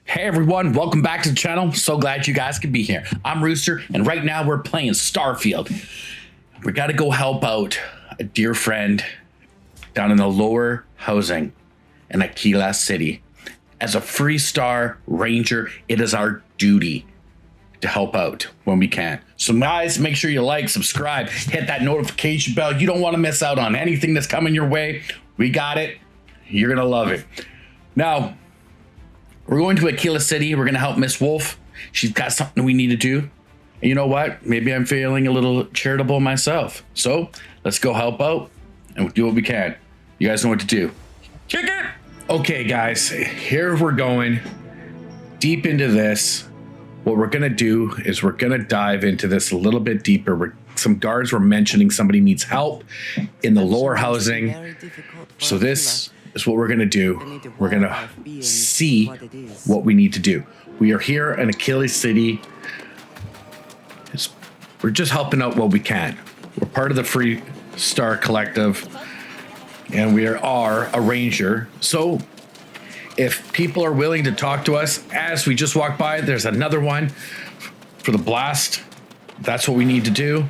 Hey everyone, welcome back to the channel. So glad you guys could be here. I'm Rooster, and right now we're playing Starfield. We got to go help out a dear friend down in the lower housing in Akila City. As a Freestar Ranger, it is our duty to help out when we can. So guys, make sure you like, subscribe, hit that notification bell. You don't want to miss out on anything that's coming your way. We got it. You're going to love it. Now, we're going to Akila City. We're going to help Miss Wolf. She's got something we need to do. And you know what? Maybe I'm feeling a little charitable myself. So let's go help out and do what we can. You guys know what to do. Kick it! Okay, guys, here we're going deep into this. What we're going to do is we're going to dive into this a little bit deeper. Some guards were mentioning somebody needs help in the lower housing. So this is what we're going to do. We're going to see what we need to do. We are here in Akila City. We're just helping out what we can. We're part of the Freestar Collective, and we are a ranger. So if people are willing to talk to us as we just walk by, there's another one for the blast. That's what we need to do,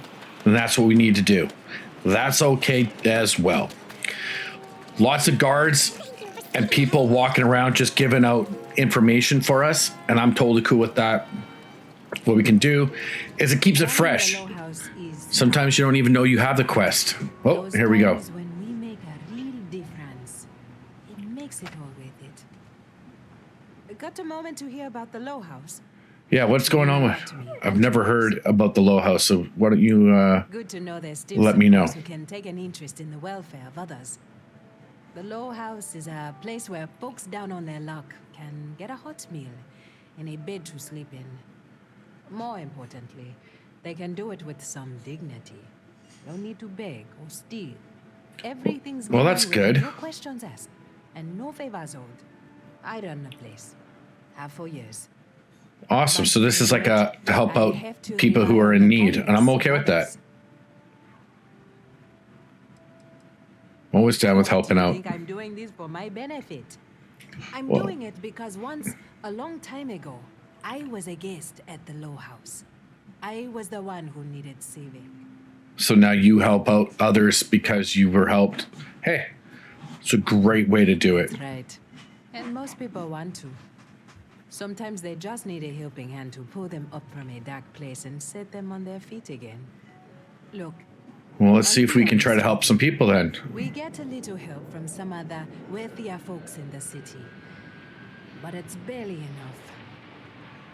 and that's what we need to do. That's okay as well. Lots of guards and people walking around just giving out information for us, and I'm totally cool with that. What we can do is it keeps it fresh. Sometimes you don't even know you have the quest. Oh, here we go. When we make a real difference, it makes it all worth it. Got a moment to hear about the Low House? Yeah, what's going on with? I've never heard about the Low House, so why don't you Good to know there's still let me know. who can take an interest in the welfare of others. The Low House is a place where folks down on their luck can get a hot meal and a bed to sleep in. More importantly, they can do it with some dignity. No need to beg or steal. Everything's Well, given that's with good. No questions asked and no favors owed. I run the place. Have for years. Awesome. So this is like to help out people who are in need, and I'm okay with that. Always down with helping I out. think I'm doing this for my benefit. I'm Well- doing it because once, a long time ago, I was a guest at the Low House. I was the one who needed saving. So now you help out others because you were helped. Hey, it's a great way to do it. That's right. And most people want to. Sometimes they just need a helping hand to pull them up from a dark place and set them on their feet again. Look, Well, let's see if we can try to help some people then. we get a little help from some other wealthier folks in the city. But it's barely enough.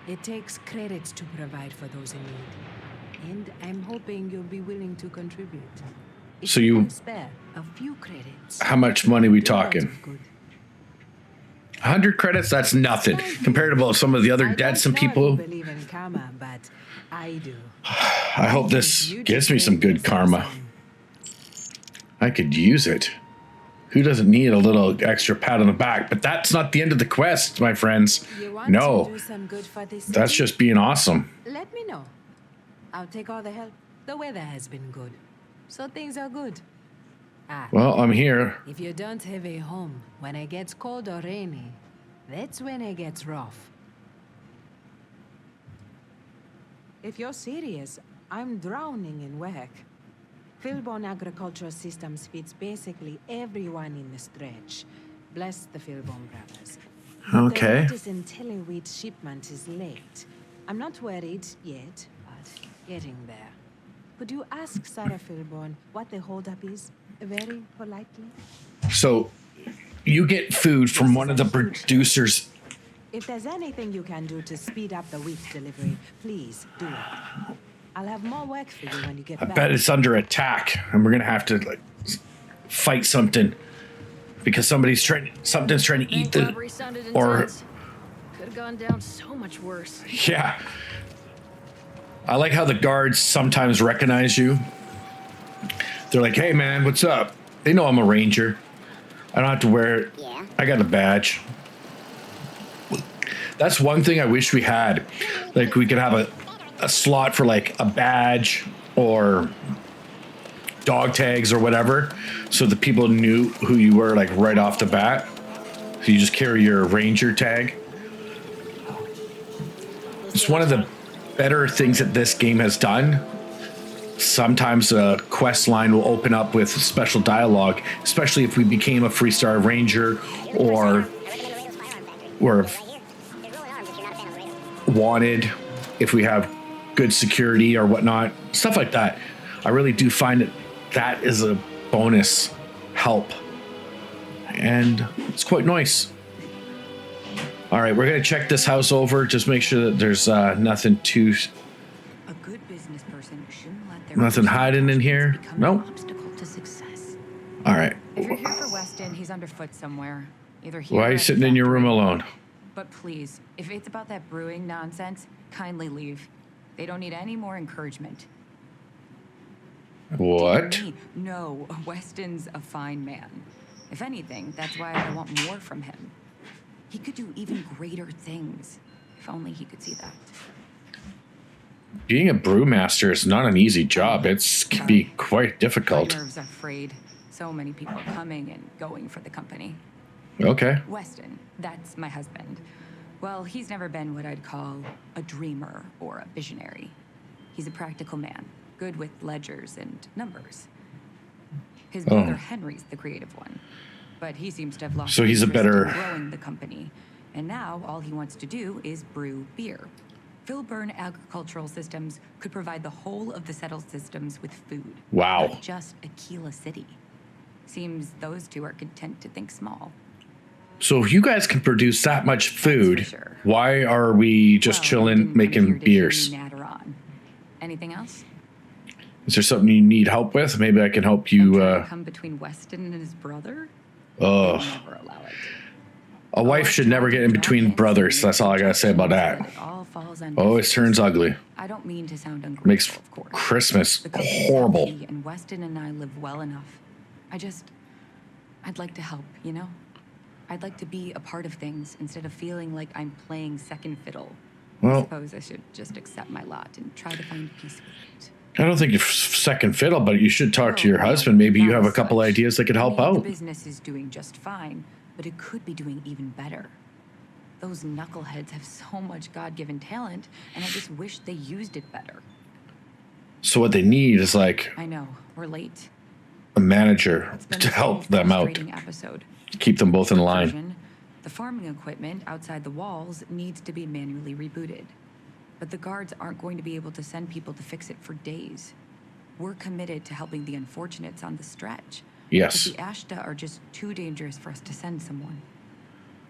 It takes credits to provide for those in need. And I'm hoping you'll be willing to contribute. If So you- can spare a few credits. How much money we do lots talking? of good. 100 credits? That's nothing compared to some of the other I deads don't and know if people. you believe in karma, but I do. I hope this gives me some good karma. I could use it. Who doesn't need a little extra pat on the back? But that's not the end of the quest, my friends. You want No, to do some good for this that's city? just being awesome. Let me know. I'll take all the help. The weather has been good, so things are good. Ah, Well, I'm here. if you don't have a home when it gets cold or rainy, that's when it gets rough. If you're serious, I'm drowning in work. Philbon Agricultural Systems feeds basically everyone in the stretch. Bless the Philbon brothers. Okay. The latest IntelliWheat shipment is late. I'm not worried yet, but getting there. Could you ask Sarah Philbon what the holdup is? Very politely. So you get food from one of the producers. If there's anything you can do to speed up the wheat delivery, please do it. I'll have more work for you when you get I back. bet it's under attack, and we're gonna have to like fight something because something's trying to eat the. Robbery sounded or- intense. Could have gone down so much worse. Yeah. I like how the guards sometimes recognize you. They're like, "Hey, man, what's up?" They know I'm a ranger. I don't have to wear it. Yeah. I got a badge. That's one thing I wish we had. Like, we could have a slot for like a badge or dog tags or whatever, so the people knew who you were like right off the bat. So you just carry your ranger tag. It's one of the better things that this game has done. Sometimes a quest line will open up with special dialogue, especially if we became a Freestar Ranger or wanted, if we have good security or whatnot, stuff like that. I really do find that that is a bonus help, and it's quite nice. All right, we're gonna check this house over, just make sure that there's nothing too, A good business person shouldn't let their nothing hiding in here. become Nope. an obstacle to success. All right, If you're here for Weston, he's underfoot somewhere. Either here why or are you at the sitting in your room factory. alone? But please, if it's about that brewing nonsense, kindly leave. They don't need any more encouragement. What? Dear me, no, Weston's a fine man. If anything, that's why I want more from him. He could do even greater things. If only he could see that. Being a brewmaster is not an easy job. It can be quite difficult. My nerves are frayed. So many people coming and going for the company. Okay. Weston, that's my husband. Well, he's never been what I'd call a dreamer or a visionary. He's a practical man, good with ledgers and numbers. His brother Henry's the creative one, but he seems to have lost So he's a interest in better- growing the company. And now all he wants to do is brew beer. Filburn Agricultural Systems could provide the whole of the settled systems with food. Wow. Not just Akila City. Seems those two are content to think small. So if you guys can produce that much food, sure. why are we just Well, you chilling didn't come making here to beers? hear me natter on. Anything else? Is there something you need help with? Maybe I can help you. Trying to come between Weston and his brother? Oh, Never allow it. a wife should never get in between brothers. That's all I gotta say about that. It all falls on Always business. turns ugly. I don't mean to sound ungrateful, Makes of course. Christmas The company's horrible. healthy, and Weston and I live well enough. I'd like to help, you know? I'd like to be a part of things instead of feeling like I'm playing second fiddle. I Well, suppose I should just accept my lot and try to find peace with it. I don't think you're second fiddle, but you should talk to your Oh, husband. Maybe you not have a as couple such. ideas that could help I mean, out. The business is doing just fine, but it could be doing even better. Those knuckleheads have so much God-given talent, and I just wish they used it better. So what they need is like I know, we're late. a manager It's been to the help same them out, frustrating episode. keep them both in line. Version, the farming equipment outside the walls needs to be manually rebooted. But the guards aren't going to be able to send people to fix it for days. We're committed to helping the unfortunates on the stretch. Yes. But the Ashta are just too dangerous for us to send someone.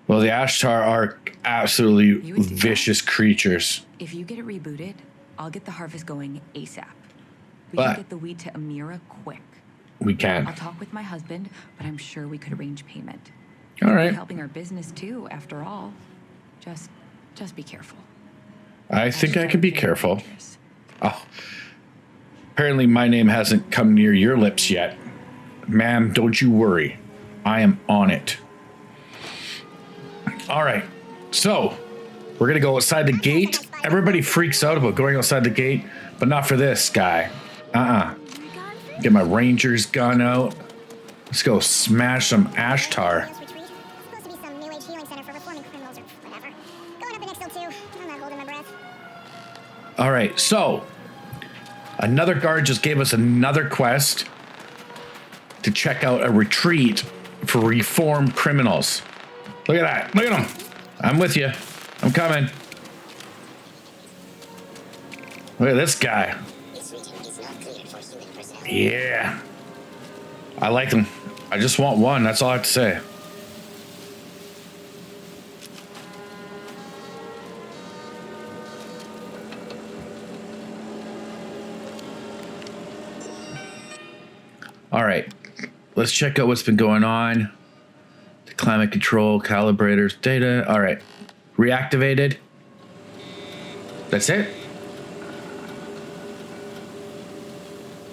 Well, the Ashtar are absolutely You would do that? vicious creatures. If you get it rebooted, I'll get the harvest going ASAP. We But- can get the wheat to Amira quick. We I'll can. talk with my husband, but I'm sure we could arrange payment. All We're right. helping our business too, after all. Just be careful. I think I Ashtar can be are very careful. dangerous. Oh. Apparently my name hasn't come near your lips yet. Ma'am, don't you worry. I am on it. All right. So, we're going to go outside the gate. Everybody freaks out about going outside the gate, but not for this guy. Get my ranger's gun out. Let's go smash some Ashtar. Retreat. Supposed to be some new age healing center for reforming criminals or whatever. Going up in Exo 2. I'm not holding my breath. All right, so another guard just gave us another quest to check out a retreat for reformed criminals. Look at that. Look at them. I'm with you. I'm coming. Look at this guy. This region is not cleared for human personnel. Yeah. I like them. I just want one. That's all I have to say. All right. Let's check out what's been going on. The climate control, calibrators, data. All right. Reactivated. That's it.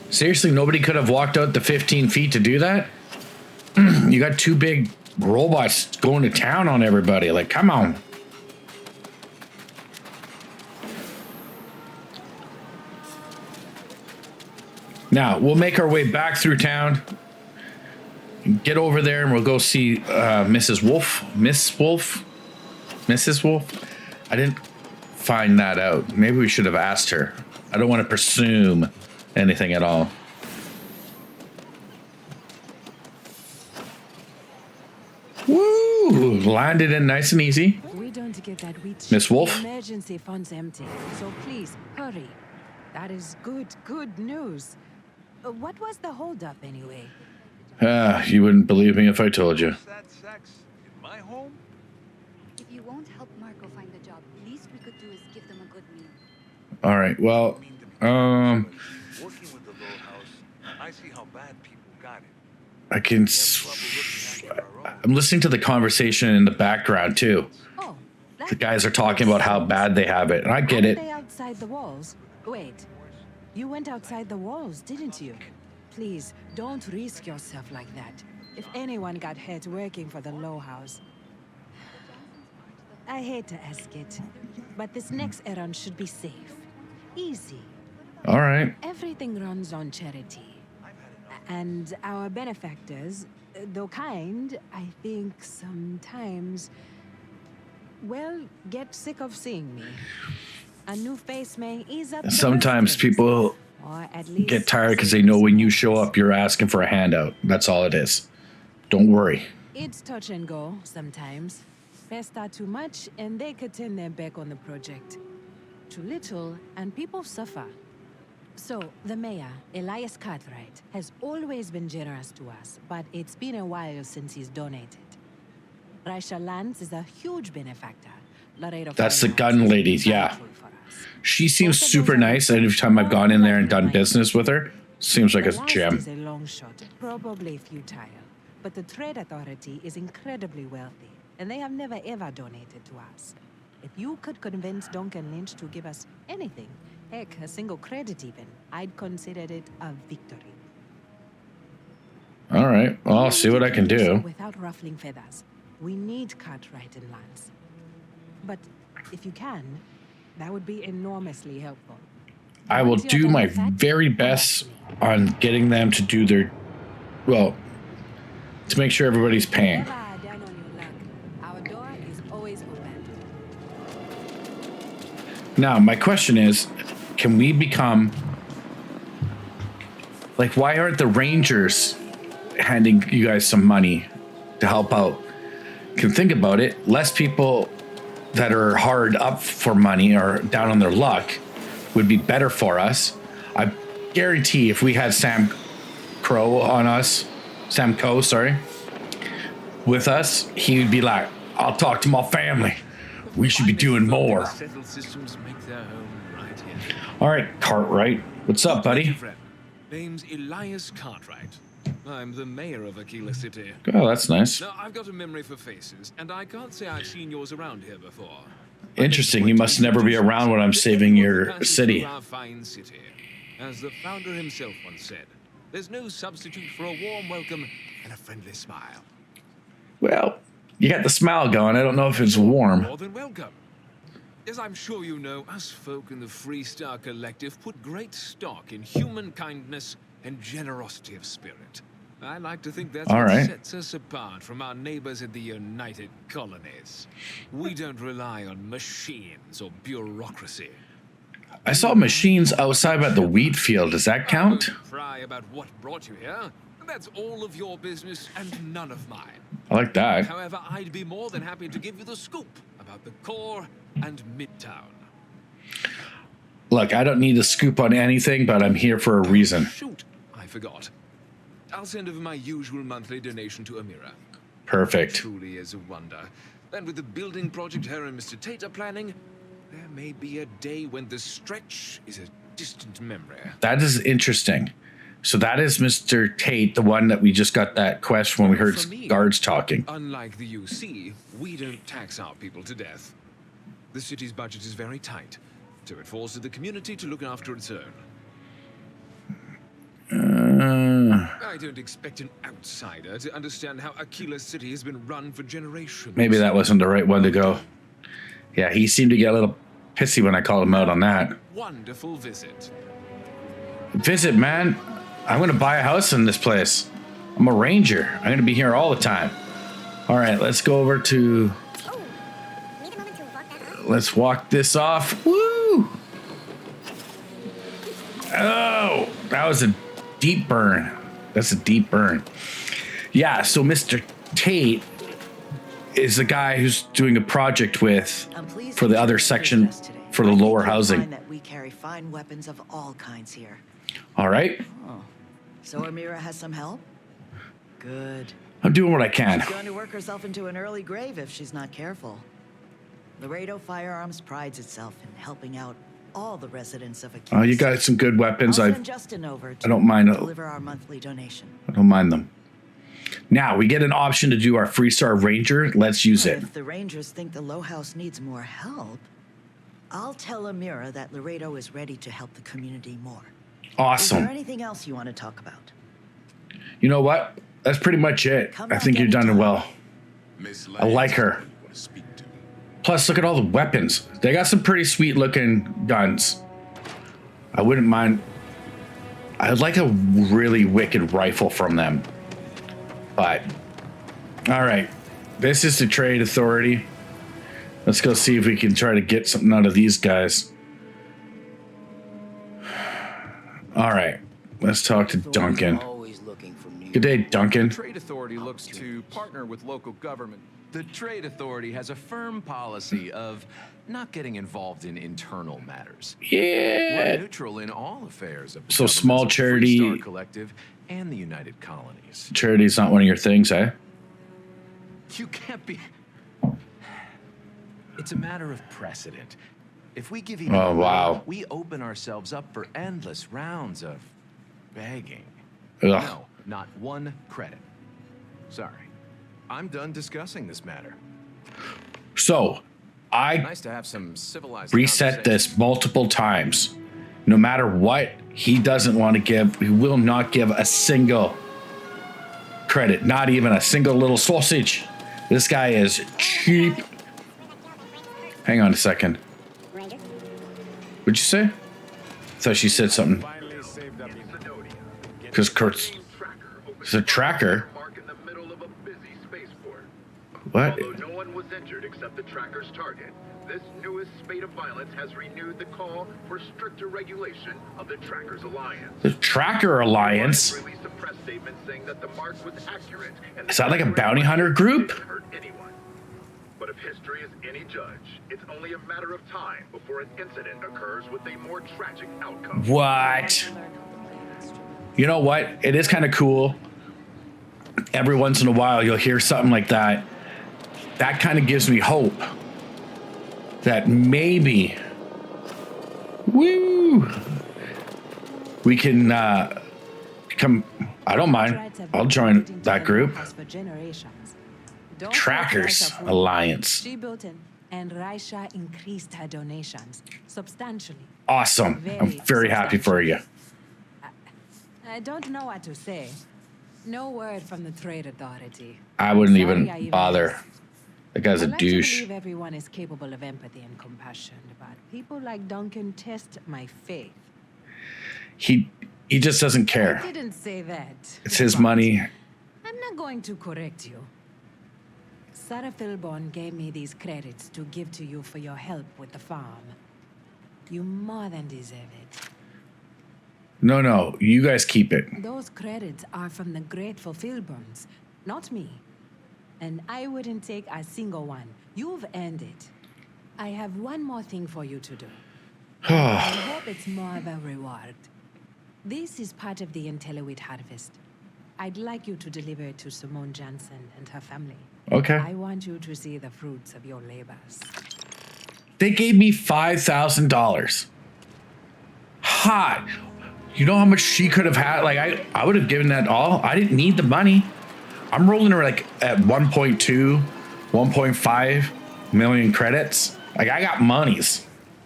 Seriously, nobody could have walked out the 15 feet to do that? You got two big robots going to town on everybody. Like, come on. Now, we'll make our way back through town. Get over there and we'll go see Mrs. Wolf. Miss Wolf? Mrs. Wolf? I didn't find that out. Maybe we should have asked her. I don't want to presume anything at all. Woo! Landed in nice and easy. If we don't get that wheat Miss ship, Wolf? the emergency fund's empty. So please, hurry. That is good news. What was the holdup anyway? You wouldn't believe me if I told you. That sex in my home? If you won't help Marco find a job, least we could do is give them a good meal. All right. Well, Working with the low house, I see how bad people got it. I can. I'm listening to the conversation in the background too. Oh, The guys are talking about how bad they have it, and I get Aren't it. they outside the walls? Wait, you went outside the walls, didn't you? Please, don't risk yourself like that. If anyone got hurt working for the Low House. I hate to ask it, but this next errand should be safe. Easy. All right. Everything runs on charity. And our benefactors, though kind, I think sometimes, well, get sick of seeing me. A new face may ease up. the Sometimes worst things, people or at least get tired because they know when you show up, you're asking for a handout. That's all it is. Don't worry. It's touch and go sometimes. Pester too much, and they could turn their back on the project. Too little, and people suffer. So, the mayor, Elias Cartwright, has always been generous to us, but it's been a while since he's donated. Raisha Lands is a huge benefactor. Laredo That's the Finance gun is lady, yeah. wonderful for us. She seems Both of super those are nice, and every time I've gone in there and done business with her, seems like a The last gem. is a long shot, probably futile. But the Trade Authority is incredibly wealthy, and they have never ever donated to us. If you could convince Duncan Lynch to give us anything, heck, a single credit even, I'd consider it a victory. All right. Well, I'll see what I can do. Without ruffling feathers. We need Cartwright and Lance. But if you can, that would be enormously helpful. I will Once you're do done my with that, very come best back to me. on getting them to do their, well, to make sure everybody's paying. Never down on your luck. Our door is always open. Now, my question is, can we become, like, why aren't the Rangers handing you guys some money to help out? Can think about it. Less people that are hard up for money or down on their luck would be better for us. I guarantee if we had Sam Coe, sorry, with us, he would be like, I'll talk to my family. We should be doing more. Settled systems make their home right here. All right, Cartwright. What's up, buddy? Friend. Name's Elias Cartwright. I'm the mayor of Akila City. Oh, that's nice. Now, I've got a memory for faces, and I can't say I've seen yours around here before. Interesting. You must never be around when I'm saving your city. Our fine city. As the founder himself once said, there's no substitute for a warm welcome and a friendly smile. Well, you got the smile going. I don't know if it's warm. More than welcome. As I'm sure you know, us folk in the Freestar Collective put great stock in human kindness and generosity of spirit. I like to think that's All what right. sets us apart from our neighbors at the United Colonies. We don't rely on machines or bureaucracy. I saw machines outside at the wheat field. Does that count? I won't pry about what brought you here. That's all of your business and none of mine. I like that. However, I'd be more than happy to give you the scoop about the core and Midtown. Look, I don't need a scoop on anything, but I'm here for a reason. Shoot, I forgot. I'll send over my usual monthly donation to Amira. Perfect. Truly is a wonder. And with the building project her and Mr. Tate are planning, there may be a day when the stretch is a distant memory. That is interesting. So that is Mr. Tate, the one that we just got that quest when we heard For me, guards talking. Unlike the UC, we don't tax our people to death. The city's budget is very tight, so it falls to the community to look after its own. I don't expect an outsider to understand how Akila City has been run for generations. Maybe that wasn't the right one to go. Yeah, he seemed to get a little pissy when I called him out on that. Wonderful visit. Visit, man. I'm going to buy a house in this place. I'm a ranger. I'm going to be here all the time. All right, let's go over to... Oh, need a moment to walk that up? let's walk this off. Woo! Oh, that was a deep burn. That's a deep burn. Yeah, so Mr. Tate is the guy who's doing a project with for the other section for the lower housing. That we carry fine weapons of all kinds here. All right. Oh. So Amira has some help? Good. I'm doing what I can. She's going to work herself into an early grave if she's not careful. Laredo Firearms prides itself in helping out all the residents of Akila. Oh, you got some good weapons. I'll send Justin over to I don't mind. Deliver our monthly donation. I don't mind them. Now we get an option to do our Freestar Ranger. Let's use it. If the Rangers think the Low House needs more help, I'll tell Amira that Laredo is ready to help the community more. Awesome. Is there anything else you want to talk about? You know what? That's pretty much it. I think you've done it well. I like her. Plus, look at all the weapons. They got some pretty sweet looking guns. I wouldn't mind. I'd like a really wicked rifle from them. But, all right. This is the Trade Authority. Let's go see if we can try to get something out of these guys. All right. Let's talk to Duncan. Good day, Duncan. The Trade Authority looks to partner with local government. The Trade Authority has a firm policy of not getting involved in internal matters. Yeah. We're neutral in all affairs of the So small charity. Freestar Collective and the United Colonies. Charity's not one of your things, eh? You can't be. It's a matter of precedent. If we give even Oh, wow. we open ourselves up for endless rounds of begging. Ugh. No, not one credit. Sorry. I'm done discussing this matter. So, I Nice to have some civilized reset this multiple times. No matter what, he doesn't want to give, he will not give a single credit, not even a single little sausage. This guy is cheap. Hang on a second. What'd you say? I thought she said something. Because Kurt's it's a tracker. What? Although no one was injured except the tracker's target, this newest spate of violence has renewed the call for stricter regulation of the Trackers Alliance. The Tracker Alliance? Released a press statement saying that the mark was accurate and Is that like a bounty hunter group? hurt anyone. But if history is any judge, it's only a matter of time before an incident occurs with a more tragic outcome. What? You know what? It is kind of cool. Every once in a while, you'll hear something like that. That kind of gives me hope that maybe, woo, we can come. I don't mind. I'll join that group. Trackers Alliance. And Raisha increased her donations substantially. Awesome. I'm very happy for you. I don't know what to say. No word from the Trade Authority. I wouldn't Sorry I even bother. asked. That guy's a I like to douche. believe everyone is capable of empathy and compassion, but people like Duncan test my faith. He just doesn't care. I didn't say that. It's his but money. I'm not going to correct you. Sarah Philborn gave me these credits to give to you for your help with the farm. You more than deserve it. No, you guys keep it. Those credits are from the grateful Philborns, not me. And I wouldn't take a single one. You've earned it. I have one more thing for you to do. I hope it's more of a reward. This is part of the Intellowit harvest. I'd like you to deliver it to Simone Jansen and her family. Okay. I want you to see the fruits of your labors. They gave me $5,000. Hot. You know how much she could have had? Like, I would have given that all. I didn't need the money. I'm rolling her like at 1.2, 1.5 million credits. Like, I got monies.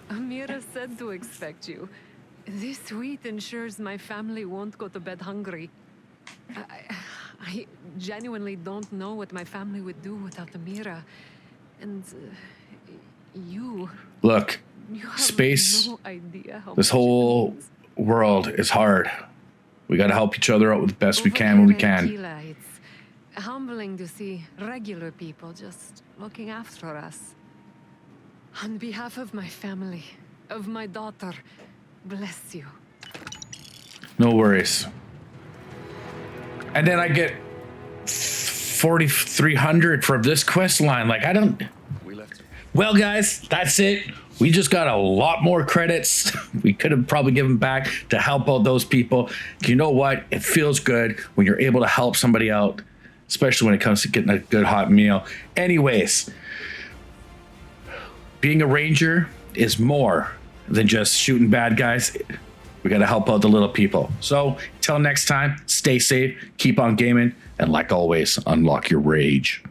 Amira said to expect you. This wheat ensures my family won't go to bed hungry. I genuinely don't know what my family would do without Amira. And you... Look, You have space, no idea how this much it whole means. world is hard. We got to help each other out with the best we Over can when we there in can. Akila, it's humbling to see regular people just looking after us. On behalf of my family, of my daughter, bless you. No worries. And then I get 4,300 from this quest line. Like, I don't. Well, guys, that's it. We just got a lot more credits. We could have probably given back to help out those people. You know what? It feels good when you're able to help somebody out, especially when it comes to getting a good hot meal. Anyways, being a ranger is more than just shooting bad guys. We got to help out the little people. So until next time, stay safe, keep on gaming, and like always, unlock your rage.